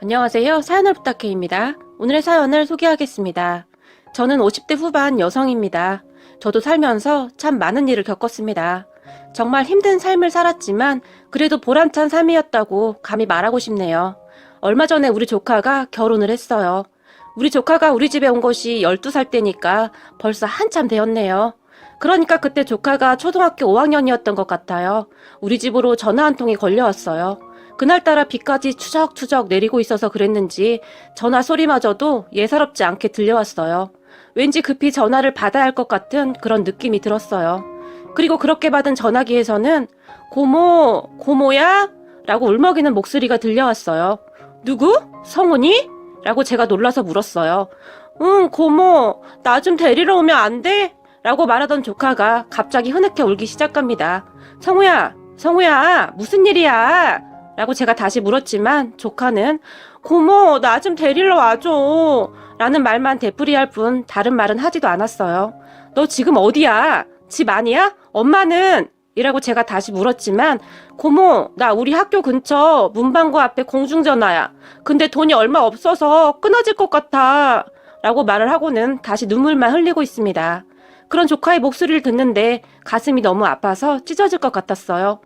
안녕하세요. 사연을 부탁해입니다. 오늘의 사연을 소개하겠습니다. 저는 50대 후반 여성입니다. 저도 살면서 참 많은 일을 겪었습니다. 정말 힘든 삶을 살았지만 그래도 보람찬 삶이었다고 감히 말하고 싶네요. 얼마 전에 우리 조카가 결혼을 했어요. 우리 조카가 우리 집에 온 것이 12살 때니까 벌써 한참 되었네요. 그러니까 그때 조카가 초등학교 5학년이었던 것 같아요. 우리 집으로 전화 한 통이 걸려왔어요. 그날따라 비까지 추적추적 내리고 있어서 그랬는지 전화 소리마저도 예사롭지 않게 들려왔어요. 왠지 급히 전화를 받아야 할 것 같은 그런 느낌이 들었어요. 그리고 그렇게 받은 전화기에서는 고모야? 라고 울먹이는 목소리가 들려왔어요. 누구? 성훈이? 라고 제가 놀라서 물었어요. 응, 고모, 나 좀 데리러 오면 안 돼? 라고 말하던 조카가 갑자기 흐느껴 울기 시작합니다. 성우야, 무슨 일이야? 라고 제가 다시 물었지만 조카는 고모, 나 좀 데리러 와줘 라는 말만 되풀이할 뿐 다른 말은 하지도 않았어요. 너 지금 어디야? 집 아니야? 엄마는? 이라고 제가 다시 물었지만 고모, 나 우리 학교 근처 문방구 앞에 공중전화야. 근데 돈이 얼마 없어서 끊어질 것 같아 라고 말을 하고는 다시 눈물만 흘리고 있습니다. 그런 조카의 목소리를 듣는데 가슴이 너무 아파서 찢어질 것 같았어요.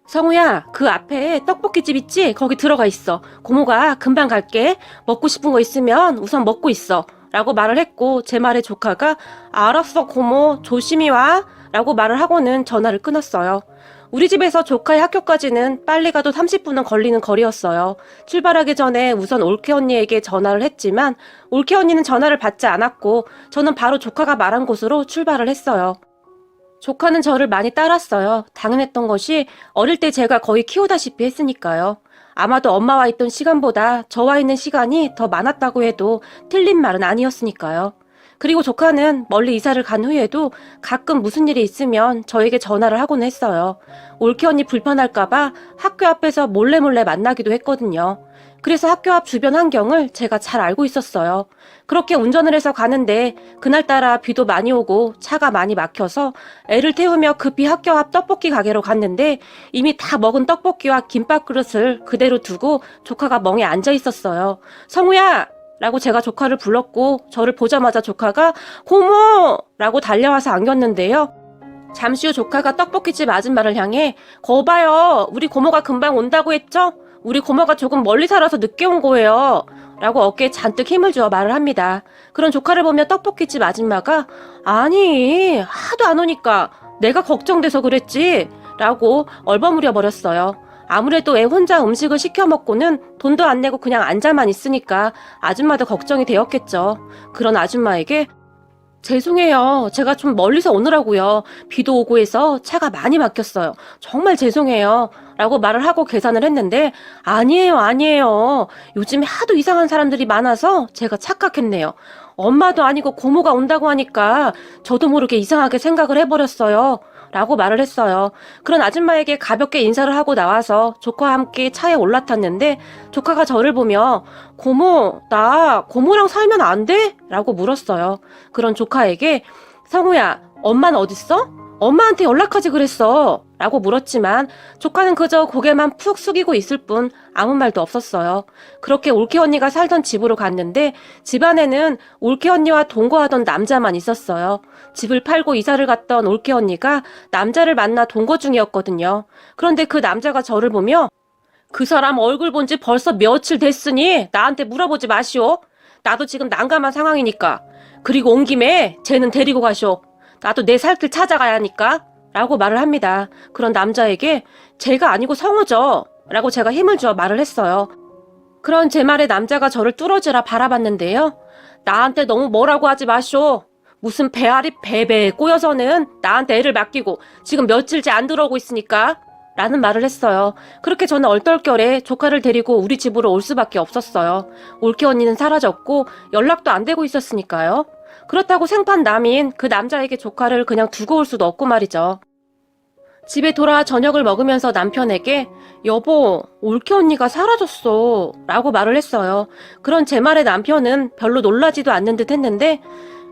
성우야, 그 앞에 떡볶이집 있지? 거기 들어가 있어. 고모가 금방 갈게. 먹고 싶은 거 있으면 우선 먹고 있어. 라고 말을 했고 제 말에 조카가 알았어 고모, 조심히 와. 라고 말을 하고는 전화를 끊었어요. 우리 집에서 조카의 학교까지는 빨리 가도 30분은 걸리는 거리였어요. 출발하기 전에 우선 올케 언니에게 전화를 했지만 올케 언니는 전화를 받지 않았고 저는 바로 조카가 말한 곳으로 출발을 했어요. 조카는 저를 많이 따랐어요. 당연했던 것이 어릴 때 제가 거의 키우다시피 했으니까요. 아마도 엄마와 있던 시간보다 저와 있는 시간이 더 많았다고 해도 틀린 말은 아니었으니까요. 그리고 조카는 멀리 이사를 간 후에도 가끔 무슨 일이 있으면 저에게 전화를 하곤 했어요. 올케 언니 불편할까봐 학교 앞에서 몰래 만나기도 했거든요. 그래서 학교 앞 주변 환경을 제가 잘 알고 있었어요. 그렇게 운전을 해서 가는데 그날따라 비도 많이 오고 차가 많이 막혀서 애를 태우며 급히 학교 앞 떡볶이 가게로 갔는데 이미 다 먹은 떡볶이와 김밥 그릇을 그대로 두고 조카가 멍에 앉아 있었어요. 성우야! 라고 제가 조카를 불렀고 저를 보자마자 조카가 고모! 라고 달려와서 안겼는데요. 잠시 후 조카가 떡볶이집 아줌마를 향해 거봐요. 우리 고모가 금방 온다고 했죠? 우리 고모가 조금 멀리 살아서 늦게 온 거예요. 라고 어깨에 잔뜩 힘을 주어 말을 합니다. 그런 조카를 보며 떡볶이집 아줌마가 아니 하도 안 오니까 내가 걱정돼서 그랬지 라고 얼버무려 버렸어요. 아무래도 애 혼자 음식을 시켜 먹고는 돈도 안 내고 그냥 앉아만 있으니까 아줌마도 걱정이 되었겠죠. 그런 아줌마에게 죄송해요. 제가 좀 멀리서 오느라고요. 비도 오고 해서 차가 많이 막혔어요. 정말 죄송해요. 라고 말을 하고 계산을 했는데 아니에요. 요즘에 하도 이상한 사람들이 많아서 제가 착각했네요. 엄마도 아니고 고모가 온다고 하니까 저도 모르게 이상하게 생각을 해버렸어요. 라고 말을 했어요. 그런 아줌마에게 가볍게 인사를 하고 나와서 조카와 함께 차에 올라탔는데 조카가 저를 보며 고모, 나 고모랑 살면 안 돼? 라고 물었어요. 그런 조카에게 성우야, 엄마는 어딨어? 엄마한테 연락하지 그랬어. 라고 물었지만 조카는 그저 고개만 푹 숙이고 있을 뿐 아무 말도 없었어요. 그렇게 올케 언니가 살던 집으로 갔는데 집안에는 올케 언니와 동거하던 남자만 있었어요. 집을 팔고 이사를 갔던 올케 언니가 남자를 만나 동거 중이었거든요. 그런데 그 남자가 저를 보며 그 사람 얼굴 본 지 벌써 며칠 됐으니 나한테 물어보지 마시오. 나도 지금 난감한 상황이니까. 그리고 온 김에 쟤는 데리고 가시오. 나도 내 살 길 찾아가야 하니까. 라고 말을 합니다. 그런 남자에게 제가 아니고 성우죠. 라고 제가 힘을 주어 말을 했어요. 그런 제 말에 남자가 저를 뚫어지라 바라봤는데요. 나한테 너무 뭐라고 하지 마시오. 무슨 배알이 배배에 꼬여서는 나한테 애를 맡기고 지금 며칠째 안 들어오고 있으니까. 라는 말을 했어요. 그렇게 저는 얼떨결에 조카를 데리고 우리 집으로 올 수밖에 없었어요. 올케 언니는 사라졌고 연락도 안 되고 있었으니까요. 그렇다고 생판 남인 그 남자에게 조카를 그냥 두고 올 수도 없고 말이죠. 집에 돌아와 저녁을 먹으면서 남편에게 여보, 올케 언니가 사라졌어 라고 말을 했어요. 그런 제 말에 남편은 별로 놀라지도 않는 듯 했는데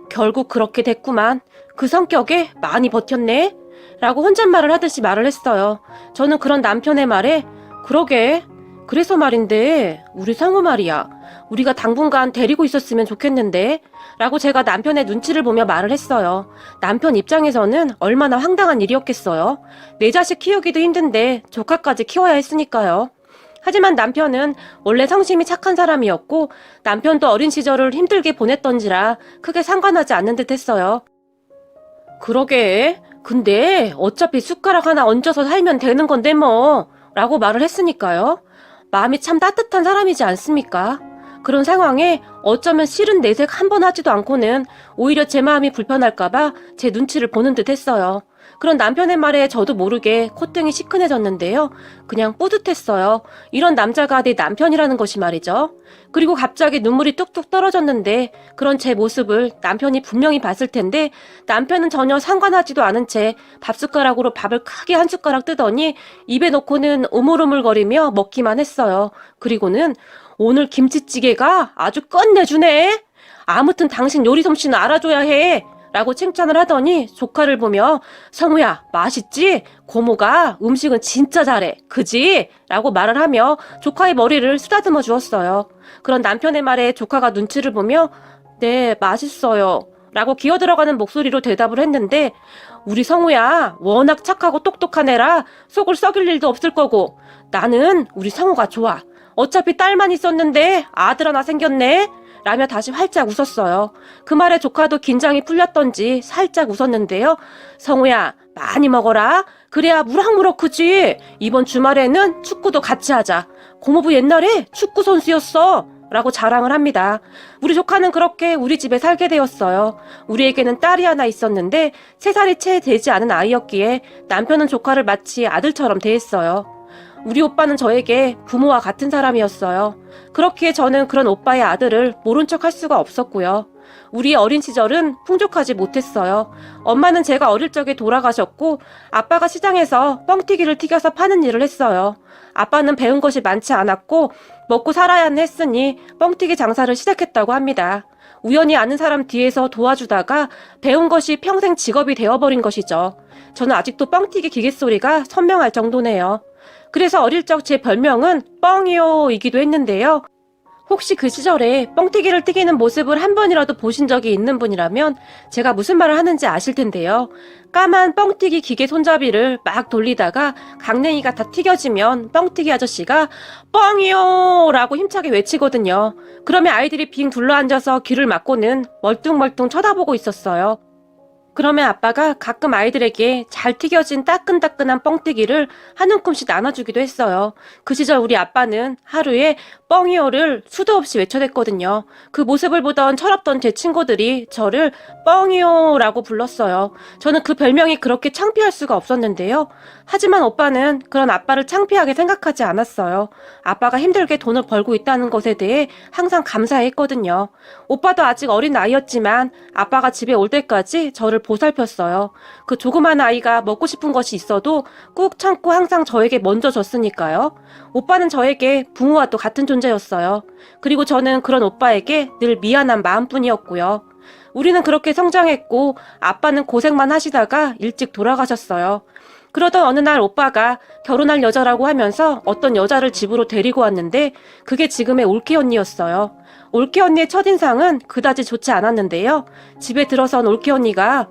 결국 그렇게 됐구만. 그 성격에 많이 버텼네? 라고 혼잣말을 하듯이 말을 했어요. 저는 그런 남편의 말에 그러게 그래서 말인데, 우리 성우 말이야. 우리가 당분간 데리고 있었으면 좋겠는데? 라고 제가 남편의 눈치를 보며 말을 했어요. 남편 입장에서는 얼마나 황당한 일이었겠어요. 내 자식 키우기도 힘든데 조카까지 키워야 했으니까요. 하지만 남편은 원래 성심이 착한 사람이었고 남편도 어린 시절을 힘들게 보냈던지라 크게 상관하지 않는 듯 했어요. 그러게. 근데 어차피 숟가락 하나 얹어서 살면 되는 건데 뭐. 라고 말을 했으니까요. 마음이 참 따뜻한 사람이지 않습니까? 그런 상황에 어쩌면 싫은 내색 한 번 하지도 않고는 오히려 제 마음이 불편할까봐 제 눈치를 보는 듯 했어요. 그런 남편의 말에 저도 모르게 콧등이 시큰해졌는데요. 그냥 뿌듯했어요. 이런 남자가 내 남편이라는 것이 말이죠. 그리고 갑자기 눈물이 뚝뚝 떨어졌는데 그런 제 모습을 남편이 분명히 봤을 텐데 남편은 전혀 상관하지도 않은 채 밥숟가락으로 밥을 크게 한 숟가락 뜨더니 입에 넣고는 우물우물거리며 먹기만 했어요. 그리고는 오늘 김치찌개가 아주 끝내주네. 아무튼 당신 요리 솜씨는 알아줘야 해. 라고 칭찬을 하더니 조카를 보며 성우야 맛있지? 고모가 음식은 진짜 잘해. 그지? 라고 말을 하며 조카의 머리를 쓰다듬어 주었어요. 그런 남편의 말에 조카가 눈치를 보며 네 맛있어요. 라고 기어들어가는 목소리로 대답을 했는데 우리 성우야 워낙 착하고 똑똑한 애라 속을 썩일 일도 없을 거고 나는 우리 성우가 좋아. 어차피 딸만 있었는데 아들 하나 생겼네. 라며 다시 활짝 웃었어요. 그 말에 조카도 긴장이 풀렸던지 살짝 웃었는데요. 성우야 많이 먹어라. 그래야 무럭무럭 크지. 이번 주말에는 축구도 같이 하자. 고모부 옛날에 축구 선수였어. 라고 자랑을 합니다. 우리 조카는 그렇게 우리 집에 살게 되었어요. 우리에게는 딸이 하나 있었는데 3살이 채 되지 않은 아이였기에 남편은 조카를 마치 아들처럼 대했어요. 우리 오빠는 저에게 부모와 같은 사람이었어요. 그렇기에 저는 그런 오빠의 아들을 모른 척 할 수가 없었고요. 우리의 어린 시절은 풍족하지 못했어요. 엄마는 제가 어릴 적에 돌아가셨고 아빠가 시장에서 뻥튀기를 튀겨서 파는 일을 했어요. 아빠는 배운 것이 많지 않았고 먹고 살아야는 했으니 뻥튀기 장사를 시작했다고 합니다. 우연히 아는 사람 뒤에서 도와주다가 배운 것이 평생 직업이 되어버린 것이죠. 저는 아직도 뻥튀기 기계 소리가 선명할 정도네요. 그래서 어릴 적 제 별명은 뻥이요이기도 했는데요. 혹시 그 시절에 뻥튀기를 튀기는 모습을 한 번이라도 보신 적이 있는 분이라면 제가 무슨 말을 하는지 아실 텐데요. 까만 뻥튀기 기계 손잡이를 막 돌리다가 강냉이가 다 튀겨지면 뻥튀기 아저씨가 뻥이요! 라고 힘차게 외치거든요. 그러면 아이들이 빙 둘러앉아서 귀를 막고는 멀뚱멀뚱 쳐다보고 있었어요. 그러면 아빠가 가끔 아이들에게 잘 튀겨진 따끈따끈한 뻥튀기를 한 움큼씩 나눠주기도 했어요. 그 시절 우리 아빠는 하루에 뻥이요를 수도 없이 외쳐댔거든요. 그 모습을 보던 철없던 제 친구들이 저를 뻥이요라고 불렀어요. 저는 그 별명이 그렇게 창피할 수가 없었는데요. 하지만 오빠는 그런 아빠를 창피하게 생각하지 않았어요. 아빠가 힘들게 돈을 벌고 있다는 것에 대해 항상 감사했거든요. 오빠도 아직 어린 나이였지만 아빠가 집에 올 때까지 저를 보살폈어요. 그 조그만 아이가 먹고 싶은 것이 있어도 꾹 참고 항상 저에게 먼저 줬으니까요. 오빠는 저에게 부모와 또 같은 존재였어요. 그리고 저는 그런 오빠에게 늘 미안한 마음뿐이었고요. 우리는 그렇게 성장했고 아빠는 고생만 하시다가 일찍 돌아가셨어요. 그러던 어느 날 오빠가 결혼할 여자라고 하면서 어떤 여자를 집으로 데리고 왔는데 그게 지금의 올케 언니였어요. 올케 언니의 첫인상은 그다지 좋지 않았는데요. 집에 들어선 올케 언니가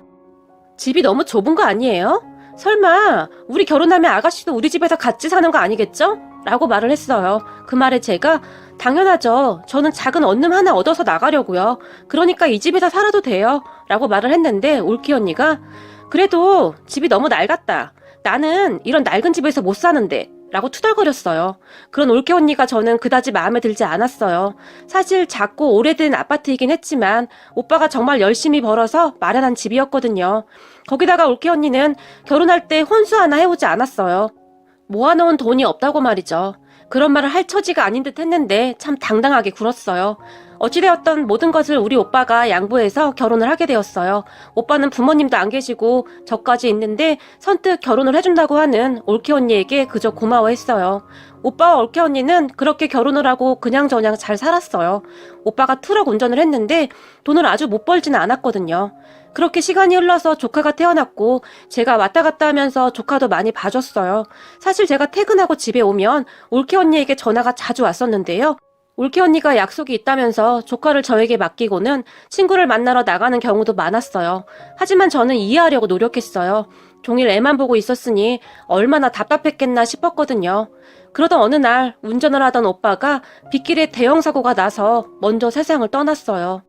집이 너무 좁은 거 아니에요? 설마 우리 결혼하면 아가씨도 우리 집에서 같이 사는 거 아니겠죠? 라고 말을 했어요. 그 말에 제가 당연하죠. 저는 작은 원룸 하나 얻어서 나가려고요. 그러니까 이 집에서 살아도 돼요. 라고 말을 했는데 올케 언니가 그래도 집이 너무 낡았다. 나는 이런 낡은 집에서 못 사는데 라고 투덜거렸어요. 그런 올케 언니가 저는 그다지 마음에 들지 않았어요. 사실 작고 오래된 아파트이긴 했지만 오빠가 정말 열심히 벌어서 마련한 집이었거든요. 거기다가 올케 언니는 결혼할 때 혼수 하나 해오지 않았어요. 모아놓은 돈이 없다고 말이죠. 그런 말을 할 처지가 아닌 듯 했는데 참 당당하게 굴었어요. 어찌되었던 모든 것을 우리 오빠가 양보해서 결혼을 하게 되었어요. 오빠는 부모님도 안 계시고 저까지 있는데 선뜻 결혼을 해준다고 하는 올케 언니에게 그저 고마워했어요. 오빠와 올케 언니는 그렇게 결혼을 하고 그냥저냥 잘 살았어요. 오빠가 트럭 운전을 했는데 돈을 아주 못 벌지는 않았거든요. 그렇게 시간이 흘러서 조카가 태어났고 제가 왔다 갔다 하면서 조카도 많이 봐줬어요. 사실 제가 퇴근하고 집에 오면 올케 언니에게 전화가 자주 왔었는데요. 올케 언니가 약속이 있다면서 조카를 저에게 맡기고는 친구를 만나러 나가는 경우도 많았어요. 하지만 저는 이해하려고 노력했어요. 종일 애만 보고 있었으니 얼마나 답답했겠나 싶었거든요. 그러던 어느 날 운전을 하던 오빠가 빗길에 대형 사고가 나서 먼저 세상을 떠났어요.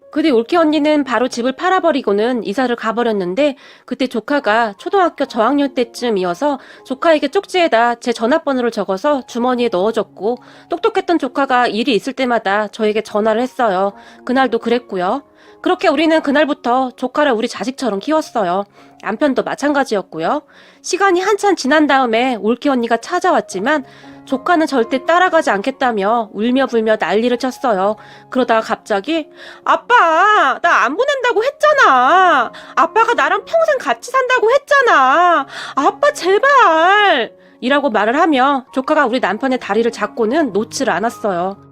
그 뒤 올케 언니는 바로 집을 팔아버리고는 이사를 가버렸는데 그때 조카가 초등학교 저학년 때쯤이어서 조카에게 쪽지에다 제 전화번호를 적어서 주머니에 넣어줬고 똑똑했던 조카가 일이 있을 때마다 저에게 전화를 했어요. 그날도 그랬고요. 그렇게 우리는 그날부터 조카를 우리 자식처럼 키웠어요. 남편도 마찬가지였고요. 시간이 한참 지난 다음에 올케 언니가 찾아왔지만 조카는 절대 따라가지 않겠다며 울며 불며 난리를 쳤어요. 그러다가 갑자기 아빠, 나 안 보낸다고 했잖아. 아빠가 나랑 평생 같이 산다고 했잖아. 아빠 제발 이라고 말을 하며 조카가 우리 남편의 다리를 잡고는 놓지를 않았어요.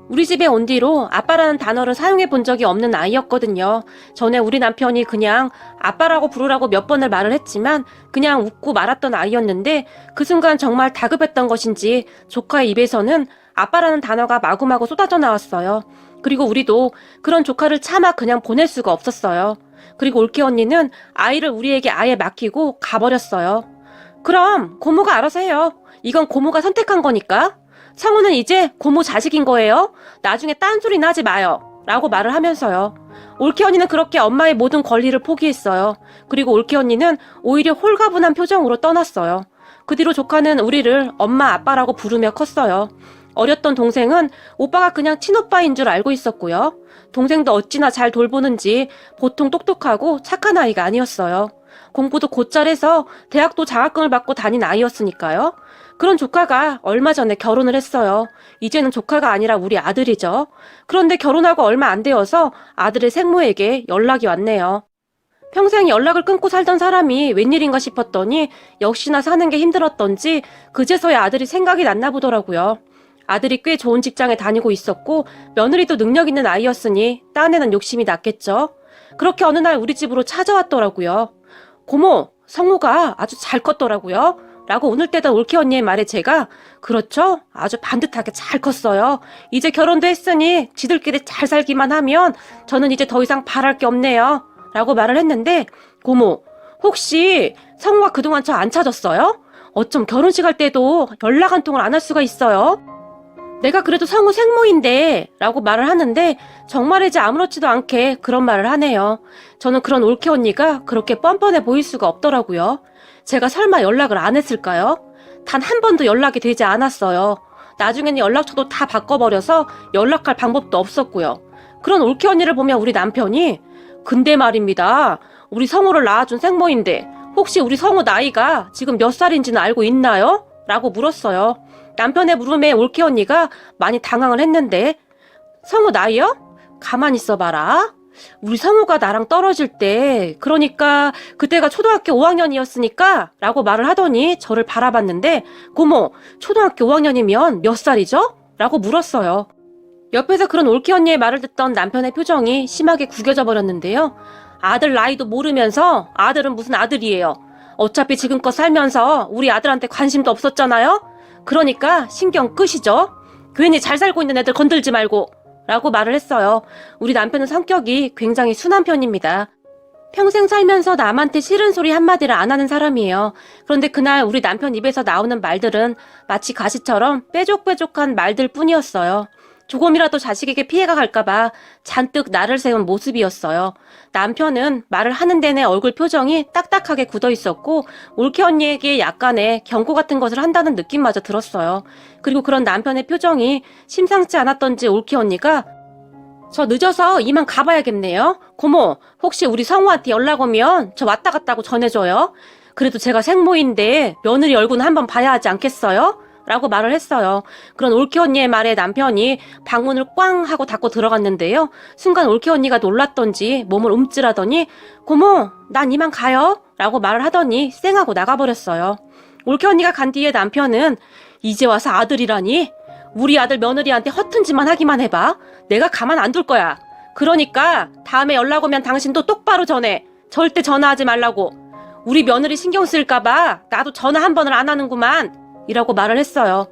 우리 집에 온 뒤로 아빠라는 단어를 사용해 본 적이 없는 아이였거든요. 전에 우리 남편이 그냥 아빠라고 부르라고 몇 번을 말을 했지만 그냥 웃고 말았던 아이였는데 그 순간 정말 다급했던 것인지 조카의 입에서는 아빠라는 단어가 마구마구 쏟아져 나왔어요. 그리고 우리도 그런 조카를 차마 그냥 보낼 수가 없었어요. 그리고 올케 언니는 아이를 우리에게 아예 맡기고 가버렸어요. 그럼 고모가 알아서 해요. 이건 고모가 선택한 거니까. 성우는 이제 고모 자식인 거예요. 나중에 딴소리나 하지 마요. 라고 말을 하면서요. 올케 언니는 그렇게 엄마의 모든 권리를 포기했어요. 그리고 올케 언니는 오히려 홀가분한 표정으로 떠났어요. 그 뒤로 조카는 우리를 엄마 아빠라고 부르며 컸어요. 어렸던 동생은 오빠가 그냥 친오빠인 줄 알고 있었고요. 동생도 어찌나 잘 돌보는지 보통 똑똑하고 착한 아이가 아니었어요. 공부도 곧잘 해서 대학도 장학금을 받고 다닌 아이였으니까요. 그런 조카가 얼마 전에 결혼을 했어요. 이제는 조카가 아니라 우리 아들이죠. 그런데 결혼하고 얼마 안 되어서 아들의 생모에게 연락이 왔네요. 평생 연락을 끊고 살던 사람이 웬일인가 싶었더니 역시나 사는 게 힘들었던지 그제서야 아들이 생각이 났나 보더라고요. 아들이 꽤 좋은 직장에 다니고 있었고 며느리도 능력 있는 아이였으니 딴에는 욕심이 났겠죠. 그렇게 어느 날 우리 집으로 찾아왔더라고요. 고모, 성우가 아주 잘 컸더라고요. 라고 운을 떼던 올케 언니의 말에 제가 그렇죠? 아주 반듯하게 잘 컸어요. 이제 결혼도 했으니 지들끼리 잘 살기만 하면 저는 이제 더 이상 바랄 게 없네요. 라고 말을 했는데 고모, 혹시 성우가 그동안 저 안 찾았어요? 어쩜 결혼식 할 때도 연락 한 통을 안 할 수가 있어요? 내가 그래도 성우 생모인데 라고 말을 하는데 정말이지 아무렇지도 않게 그런 말을 하네요. 저는 그런 올케 언니가 그렇게 뻔뻔해 보일 수가 없더라고요. 제가 설마 연락을 안 했을까요? 단 한 번도 연락이 되지 않았어요. 나중에는 연락처도 다 바꿔버려서 연락할 방법도 없었고요. 그런 올케 언니를 보면 우리 남편이 근데 말입니다. 우리 성우를 낳아준 생모인데 혹시 우리 성우 나이가 지금 몇 살인지는 알고 있나요? 라고 물었어요. 남편의 물음에 올케 언니가 많이 당황을 했는데 성우 나이요? 가만히 있어봐라. 우리 성우가 나랑 떨어질 때 그러니까 그때가 초등학교 5학년이었으니까 라고 말을 하더니 저를 바라봤는데 고모 초등학교 5학년이면 몇 살이죠? 라고 물었어요. 옆에서 그런 올케 언니의 말을 듣던 남편의 표정이 심하게 구겨져 버렸는데요. 아들 나이도 모르면서 아들은 무슨 아들이에요. 어차피 지금껏 살면서 우리 아들한테 관심도 없었잖아요. 그러니까 신경 끄시죠. 괜히 잘 살고 있는 애들 건들지 말고 라고 말을 했어요. 우리 남편은 성격이 굉장히 순한 편입니다. 평생 살면서 남한테 싫은 소리 한마디를 안 하는 사람이에요. 그런데 그날 우리 남편 입에서 나오는 말들은 마치 가시처럼 빼족빼족한 말들 뿐이었어요. 조금이라도 자식에게 피해가 갈까봐 잔뜩 나를 세운 모습이었어요. 남편은 말을 하는 내내 얼굴 표정이 딱딱하게 굳어 있었고 올케 언니에게 약간의 경고 같은 것을 한다는 느낌마저 들었어요. 그리고 그런 남편의 표정이 심상치 않았던지 올케 언니가 저 늦어서 이만 가봐야겠네요. 고모, 혹시 우리 성우한테 연락 오면 저 왔다 갔다고 전해줘요. 그래도 제가 생모인데 며느리 얼굴은 한번 봐야 하지 않겠어요? 라고 말을 했어요. 그런 올케 언니의 말에 남편이 방문을 꽝 하고 닫고 들어갔는데요. 순간 올케 언니가 놀랐던지 몸을 움찔하더니 고모, 난 이만 가요. 라고 말을 하더니 쌩하고 나가버렸어요. 올케 언니가 간 뒤에 남편은 이제 와서 아들이라니? 우리 아들 며느리한테 허튼 짓만 하기만 해봐. 내가 가만 안 둘 거야. 그러니까 다음에 연락 오면 당신도 똑바로 전해. 절대 전화하지 말라고. 우리 며느리 신경 쓸까봐 나도 전화 한 번을 안 하는구만. 이라고 말을 했어요.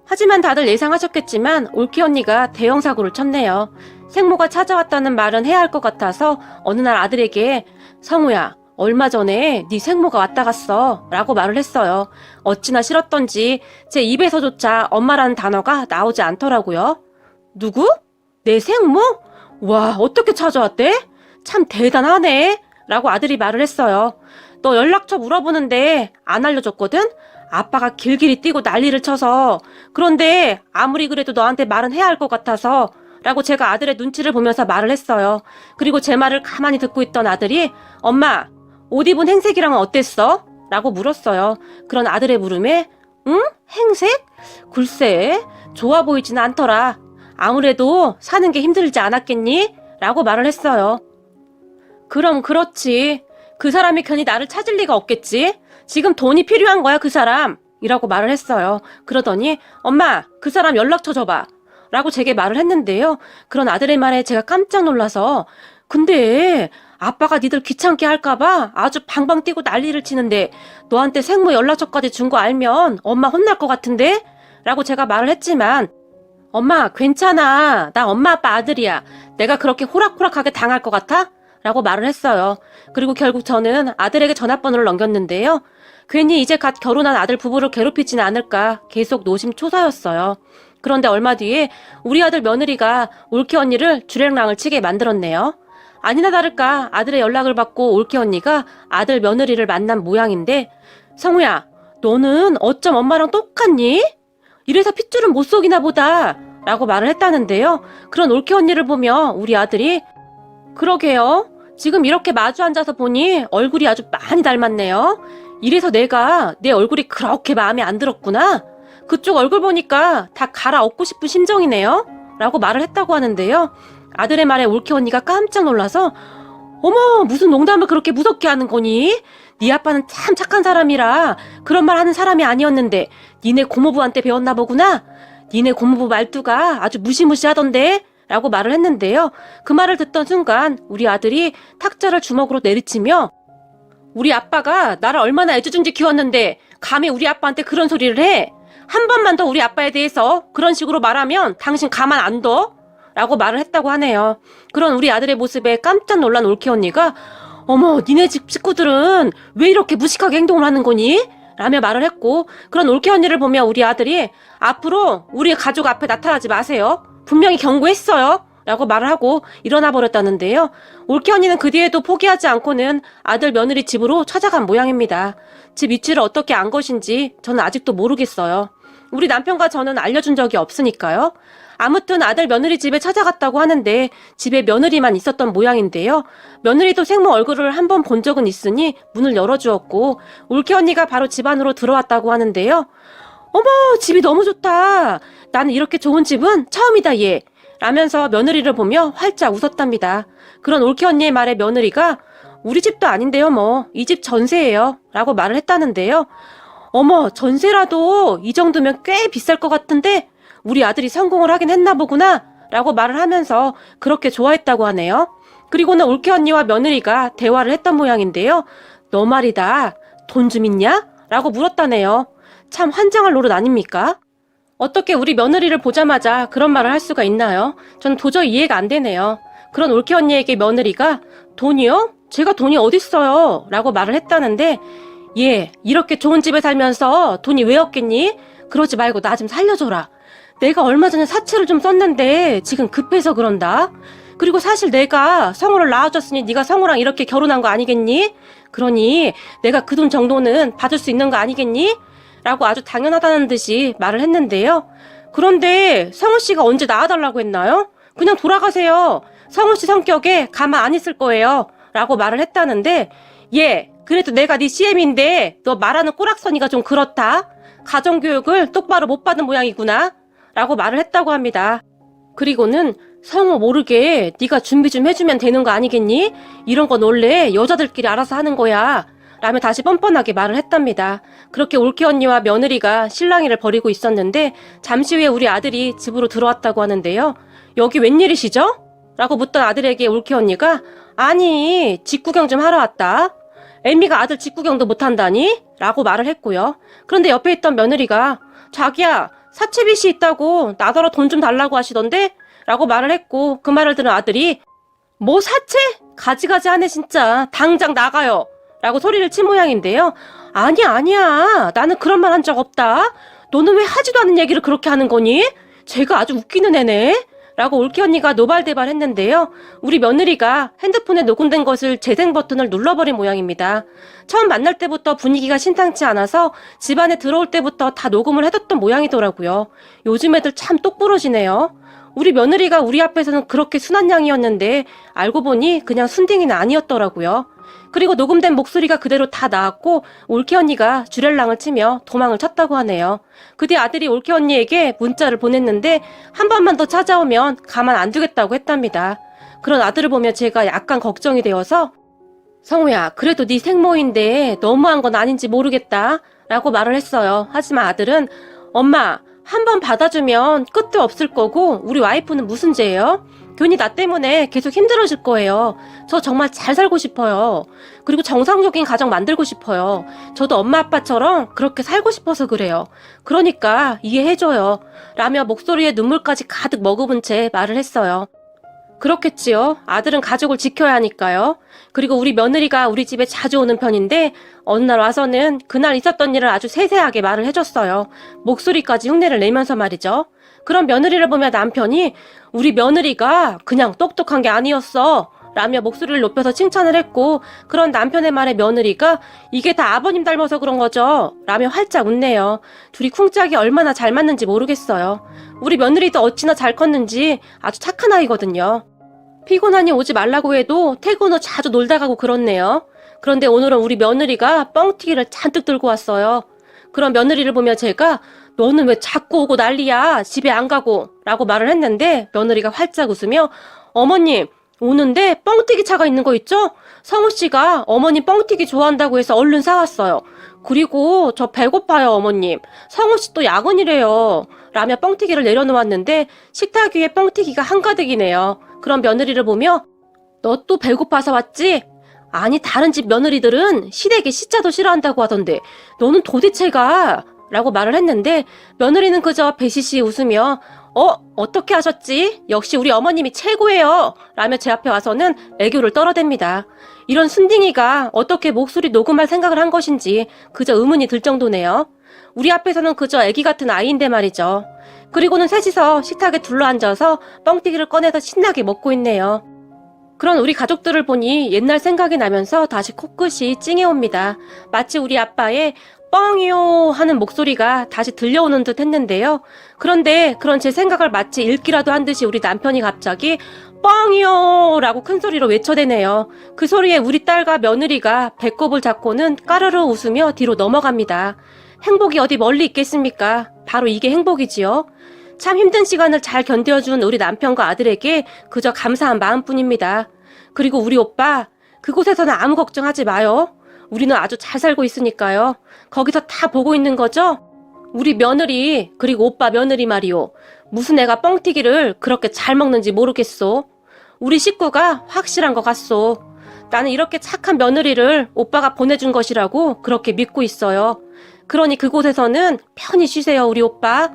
하지만 다들 예상하셨겠지만 올케 언니가 대형 사고를 쳤네요. 생모가 찾아왔다는 말은 해야 할 것 같아서 어느 날 아들에게 성우야, 얼마 전에 네 생모가 왔다 갔어 라고 말을 했어요. 어찌나 싫었던지 제 입에서조차 엄마라는 단어가 나오지 않더라고요. 누구? 내 생모? 와, 어떻게 찾아왔대? 참 대단하네 라고 아들이 말을 했어요. 너 연락처 물어보는데 안 알려줬거든? 아빠가 길길이 뛰고 난리를 쳐서. 그런데 아무리 그래도 너한테 말은 해야 할 것 같아서 라고 제가 아들의 눈치를 보면서 말을 했어요. 그리고 제 말을 가만히 듣고 있던 아들이 엄마, 옷 입은 행색이랑은 어땠어? 라고 물었어요. 그런 아들의 물음에 응? 행색? 글쎄, 좋아 보이지는 않더라. 아무래도 사는 게 힘들지 않았겠니? 라고 말을 했어요. 그럼 그렇지. 그 사람이 괜히 나를 찾을 리가 없겠지? 지금 돈이 필요한 거야, 그 사람. 이라고 말을 했어요. 그러더니 엄마, 그 사람 연락처 줘봐. 라고 제게 말을 했는데요. 그런 아들의 말에 제가 깜짝 놀라서 근데 아빠가 니들 귀찮게 할까봐 아주 방방 뛰고 난리를 치는데 너한테 생모 연락처까지 준 거 알면 엄마 혼날 것 같은데? 라고 제가 말을 했지만 엄마, 괜찮아. 나 엄마 아빠 아들이야. 내가 그렇게 호락호락하게 당할 것 같아? 라고 말을 했어요. 그리고 결국 저는 아들에게 전화번호를 넘겼는데요. 괜히 이제 갓 결혼한 아들 부부를 괴롭히지는 않을까 계속 노심초사였어요. 그런데 얼마 뒤에 우리 아들 며느리가 올케 언니를 주랭랑을 치게 만들었네요. 아니나 다를까 아들의 연락을 받고 올케 언니가 아들 며느리를 만난 모양인데 성우야, 너는 어쩜 엄마랑 똑같니? 이래서 핏줄은 못 속이나 보다 라고 말을 했다는데요. 그런 올케 언니를 보며 우리 아들이 그러게요. 지금 이렇게 마주 앉아서 보니 얼굴이 아주 많이 닮았네요. 이래서 내가 내 얼굴이 그렇게 마음에 안 들었구나. 그쪽 얼굴 보니까 다 갈아엎고 싶은 심정이네요. 라고 말을 했다고 하는데요. 아들의 말에 올케 언니가 깜짝 놀라서 어머, 무슨 농담을 그렇게 무섭게 하는 거니? 네 아빠는 참 착한 사람이라 그런 말 하는 사람이 아니었는데 니네 고모부한테 배웠나 보구나. 니네 고모부 말투가 아주 무시무시하던데 라고 말을 했는데요. 그 말을 듣던 순간 우리 아들이 탁자를 주먹으로 내리치며 우리 아빠가 나를 얼마나 애지중지 키웠는데 감히 우리 아빠한테 그런 소리를 해? 한 번만 더 우리 아빠에 대해서 그런 식으로 말하면 당신 가만 안 둬? 라고 말을 했다고 하네요. 그런 우리 아들의 모습에 깜짝 놀란 올케 언니가 어머, 니네 집 식구들은 왜 이렇게 무식하게 행동을 하는 거니? 라며 말을 했고 그런 올케 언니를 보며 우리 아들이 앞으로 우리 가족 앞에 나타나지 마세요. 분명히 경고했어요. 라고 말을 하고 일어나 버렸다는데요. 올케 언니는 그 뒤에도 포기하지 않고는 아들 며느리 집으로 찾아간 모양입니다. 집 위치를 어떻게 안 것인지 저는 아직도 모르겠어요. 우리 남편과 저는 알려준 적이 없으니까요. 아무튼 아들 며느리 집에 찾아갔다고 하는데 집에 며느리만 있었던 모양인데요. 며느리도 생모 얼굴을 한 번 본 적은 있으니 문을 열어주었고 올케 언니가 바로 집 안으로 들어왔다고 하는데요. 어머, 집이 너무 좋다. 나는 이렇게 좋은 집은 처음이다 얘. 라면서 며느리를 보며 활짝 웃었답니다. 그런 올케 언니의 말에 며느리가 우리 집도 아닌데요 뭐. 이 집 전세예요. 라고 말을 했다는데요. 어머, 전세라도 이 정도면 꽤 비쌀 것 같은데 우리 아들이 성공을 하긴 했나 보구나 라고 말을 하면서 그렇게 좋아했다고 하네요. 그리고는 올케 언니와 며느리가 대화를 했던 모양인데요. 너 말이다. 돈 좀 있냐? 라고 물었다네요. 참 환장할 노릇 아닙니까? 어떻게 우리 며느리를 보자마자 그런 말을 할 수가 있나요? 저는 도저히 이해가 안 되네요. 그런 올케 언니에게 며느리가 돈이요? 제가 돈이 어딨어요? 라고 말을 했다는데 예, 이렇게 좋은 집에 살면서 돈이 왜 없겠니? 그러지 말고 나 좀 살려줘라. 내가 얼마 전에 사채를 좀 썼는데 지금 급해서 그런다. 그리고 사실 내가 성우를 낳아줬으니 네가 성우랑 이렇게 결혼한 거 아니겠니? 그러니 내가 그 돈 정도는 받을 수 있는 거 아니겠니? 라고 아주 당연하다는 듯이 말을 했는데요. 그런데 성우 씨가 언제 낳아달라고 했나요? 그냥 돌아가세요. 성우 씨 성격에 가만 안 있을 거예요. 라고 말을 했다는데 예, 그래도 내가 네 CM인데 너 말하는 꼬락서니가 좀 그렇다. 가정교육을 똑바로 못 받은 모양이구나. 라고 말을 했다고 합니다. 그리고는 성우 모르게 네가 준비 좀 해주면 되는 거 아니겠니? 이런 건 원래 여자들끼리 알아서 하는 거야. 라며 다시 뻔뻔하게 말을 했답니다. 그렇게 올케 언니와 며느리가 실랑이를 벌이고 있었는데 잠시 후에 우리 아들이 집으로 들어왔다고 하는데요. 여기 웬일이시죠? 라고 묻던 아들에게 올케 언니가 아니, 직구경 좀 하러 왔다. 애미가 아들 직구경도 못한다니? 라고 말을 했고요. 그런데 옆에 있던 며느리가 자기야, 사채빚이 있다고 나더러 돈 좀 달라고 하시던데? 라고 말을 했고 그 말을 들은 아들이 뭐 사채? 가지가지 하네 진짜. 당장 나가요. 라고 소리를 친 모양인데요. 아니야. 나는 그런 말 한 적 없다. 너는 왜 하지도 않은 얘기를 그렇게 하는 거니? 쟤가 아주 웃기는 애네. 라고 올케 언니가 노발대발 했는데요. 우리 며느리가 핸드폰에 녹음된 것을 재생 버튼을 눌러버린 모양입니다. 처음 만날 때부터 분위기가 심상치 않아서 집안에 들어올 때부터 다 녹음을 해뒀던 모양이더라고요. 요즘 애들 참 똑부러지네요. 우리 며느리가 우리 앞에서는 그렇게 순한 양이었는데 알고 보니 그냥 순딩이는 아니었더라고요. 그리고 녹음된 목소리가 그대로 다 나왔고 올케 언니가 주렐랑을 치며 도망을 쳤다고 하네요. 그 뒤 아들이 올케 언니에게 문자를 보냈는데 한 번만 더 찾아오면 가만 안 두겠다고 했답니다. 그런 아들을 보며 제가 약간 걱정이 되어서 성우야, 그래도 네 생모인데 너무한 건 아닌지 모르겠다 라고 말을 했어요. 하지만 아들은 엄마, 한 번 받아주면 끝도 없을 거고 우리 와이프는 무슨 죄예요? 괜히 나 때문에 계속 힘들어질 거예요. 저 정말 잘 살고 싶어요. 그리고 정상적인 가정 만들고 싶어요. 저도 엄마 아빠처럼 그렇게 살고 싶어서 그래요. 그러니까 이해해줘요. 라며 목소리에 눈물까지 가득 머금은 채 말을 했어요. 그렇겠지요. 아들은 가족을 지켜야 하니까요. 그리고 우리 며느리가 우리 집에 자주 오는 편인데 어느 날 와서는 그날 있었던 일을 아주 세세하게 말을 해줬어요. 목소리까지 흉내를 내면서 말이죠. 그런 며느리를 보며 남편이 우리 며느리가 그냥 똑똑한 게 아니었어 라며 목소리를 높여서 칭찬을 했고 그런 남편의 말에 며느리가 이게 다 아버님 닮아서 그런 거죠 라며 활짝 웃네요. 둘이 쿵짝이 얼마나 잘 맞는지 모르겠어요. 우리 며느리도 어찌나 잘 컸는지 아주 착한 아이거든요. 피곤하니 오지 말라고 해도 퇴근 후 자주 놀다 가고 그렇네요. 그런데 오늘은 우리 며느리가 뻥튀기를 잔뜩 들고 왔어요. 그런 며느리를 보며 제가 너는 왜 자꾸 오고 난리야? 집에 안 가고 라고 말을 했는데 며느리가 활짝 웃으며 어머님 오는데 뻥튀기 차가 있는 거 있죠? 성우씨가 어머님 뻥튀기 좋아한다고 해서 얼른 사왔어요. 그리고 저 배고파요 어머님. 성우씨 또 야근이래요. 라며 뻥튀기를 내려놓았는데 식탁 위에 뻥튀기가 한가득이네요. 그런 며느리를 보며 너 또 배고파서 왔지? 아니 다른 집 며느리들은 시댁에 시자도 싫어한다고 하던데 너는 도대체가 라고 말을 했는데 며느리는 그저 배시시 웃으며 어떻게 하셨지? 역시 우리 어머님이 최고예요 라며 제 앞에 와서는 애교를 떨어댑니다. 이런 순딩이가 어떻게 목소리 녹음할 생각을 한 것인지 그저 의문이 들 정도네요. 우리 앞에서는 그저 애기 같은 아이인데 말이죠. 그리고는 셋이서 식탁에 둘러앉아서 뻥튀기를 꺼내서 신나게 먹고 있네요. 그런 우리 가족들을 보니 옛날 생각이 나면서 다시 코끝이 찡해옵니다. 마치 우리 아빠의 뻥이요 하는 목소리가 다시 들려오는 듯 했는데요. 그런데 그런 제 생각을 마치 읽기라도 한 듯이 우리 남편이 갑자기 뻥이요 라고 큰 소리로 외쳐대네요. 그 소리에 우리 딸과 며느리가 배꼽을 잡고는 까르르 웃으며 뒤로 넘어갑니다. 행복이 어디 멀리 있겠습니까? 바로 이게 행복이지요. 참 힘든 시간을 잘 견뎌준 우리 남편과 아들에게 그저 감사한 마음뿐입니다. 그리고 우리 오빠, 그곳에서는 아무 걱정하지 마요. 우리는 아주 잘 살고 있으니까요. 거기서 다 보고 있는 거죠? 우리 며느리, 그리고 오빠 며느리 말이요. 무슨 애가 뻥튀기를 그렇게 잘 먹는지 모르겠소. 우리 식구가 확실한 것 같소. 나는 이렇게 착한 며느리를 오빠가 보내준 것이라고 그렇게 믿고 있어요. 그러니 그곳에서는 편히 쉬세요, 우리 오빠.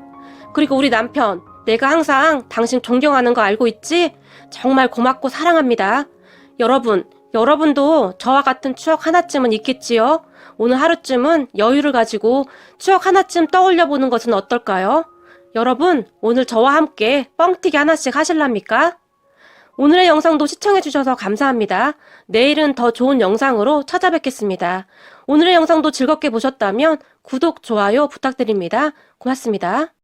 그리고 우리 남편, 내가 항상 당신 존경하는 거 알고 있지? 정말 고맙고 사랑합니다. 여러분도 저와 같은 추억 하나쯤은 있겠지요? 오늘 하루쯤은 여유를 가지고 추억 하나쯤 떠올려 보는 것은 어떨까요? 여러분, 오늘 저와 함께 뻥튀기 하나씩 하실랍니까? 오늘의 영상도 시청해주셔서 감사합니다. 내일은 더 좋은 영상으로 찾아뵙겠습니다. 오늘의 영상도 즐겁게 보셨다면 구독, 좋아요 부탁드립니다. 고맙습니다.